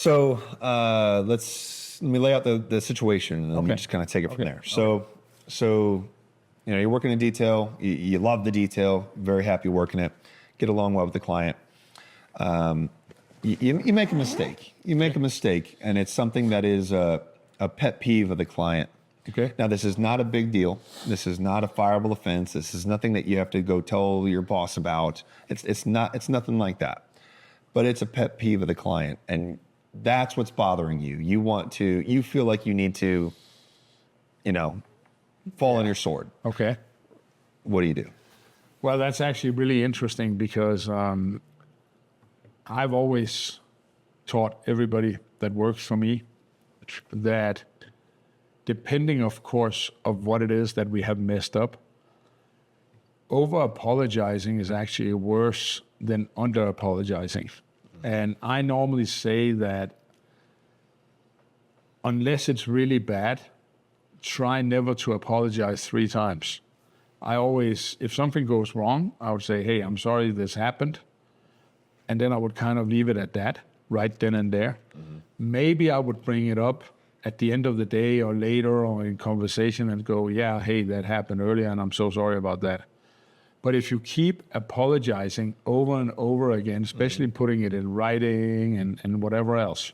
So let me lay out the situation, and then we just kind of take it from there. So you're working in detail. You love the detail. Very happy working it. Get along well with the client. You make a mistake. You make a mistake, and it's something that is a pet peeve of the client. Okay. Now, this is not a big deal. This is not a fireable offense. This is nothing that you have to go tell your boss about. It's nothing like that. But it's a pet peeve of the client, and that's what's bothering you. You feel like you need to, fall on your sword. Okay. What do you do? Well, that's actually really interesting because I've always taught everybody that works for me that depending, of course, of what it is that we have messed up, over-apologizing is actually worse than under-apologizing. And I normally say that unless it's really bad, try never to apologize 3 times. I always, if something goes wrong, I would say, hey, I'm sorry this happened. And then I would kind of leave it at that, right then and there. Mm-hmm. Maybe I would bring it up at the end of the day or later or in conversation and go, yeah, hey, that happened earlier and I'm so sorry about that. But if you keep apologizing over and over again, especially putting it in writing and whatever else,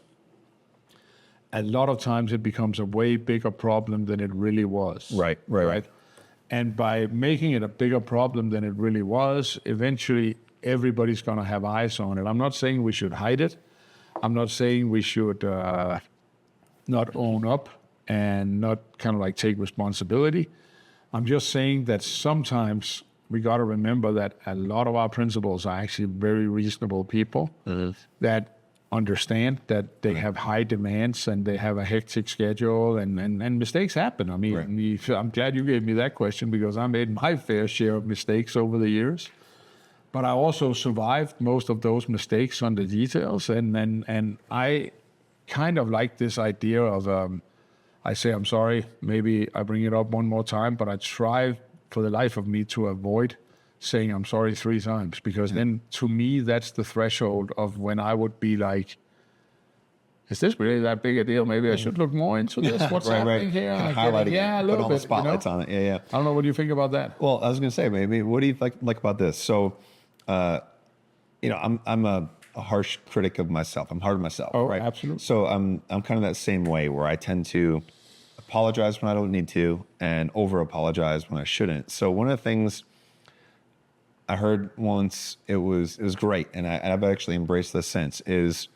a lot of times it becomes a way bigger problem than it really was. Right. And by making it a bigger problem than it really was, eventually everybody's going to have eyes on it. I'm not saying we should hide it. I'm not saying we should not own up and not kind of like take responsibility. I'm just saying that sometimes we got to remember that a lot of our principals are actually very reasonable people that understand that they have high demands and they have a hectic schedule and mistakes happen. I mean, I'm glad you gave me that question because I made my fair share of mistakes over the years. But I also survived most of those mistakes on the details. And I kind of like this idea of, I say, I'm sorry, maybe I bring it up one more time, but I try for the life of me to avoid saying I'm sorry 3 times, because then to me, that's the threshold of when I would be like, is this really that big a deal? Maybe I should look more into this. What's happening here? Kind of highlighting it, a little put all bit. the spotlights on it. Yeah. I don't know. What do you think about that? Well, I was going to say, maybe, what do you like about this? So, I'm a harsh critic of myself. I'm hard on myself. Oh, right? Absolutely. So I'm kind of that same way where I tend to apologize when I don't need to and over apologize when I shouldn't. So one of the things I heard once, it was great, and I've actually embraced this since, is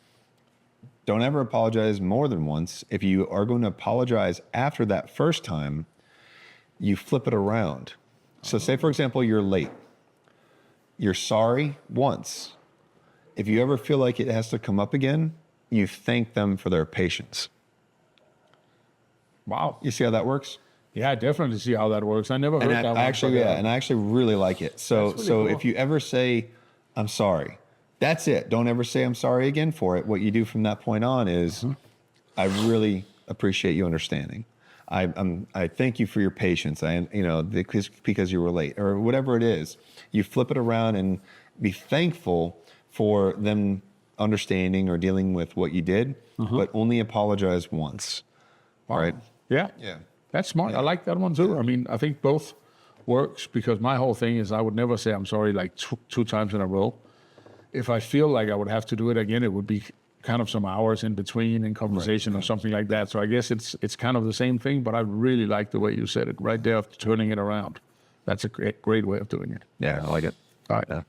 don't ever apologize more than once. If you are going to apologize after that first time, you flip it around. So say, for example, you're late. You're sorry once. If you ever feel like it has to come up again, you thank them for their patience. Wow. You see how that works? Yeah, I definitely see how that works. I never heard that one. Actually, and I actually really like it. So, really cool. If you ever say, I'm sorry, that's it. Don't ever say I'm sorry again for it. What you do from that point on is, I really appreciate you understanding. I thank you for your patience. Because you were late or whatever it is. You flip it around and be thankful for them understanding or dealing with what you did, but only apologize once. Wow. All right. Yeah. That's smart. I like that one too. Yeah. I mean, I think both works because my whole thing is I would never say I'm sorry like two times in a row. If I feel like I would have to do it again, it would be kind of some hours in between in conversation or something like that. So I guess it's kind of the same thing, but I really like the way you said it right there, turning it around. That's a great way of doing it. Yeah, I like it. All right.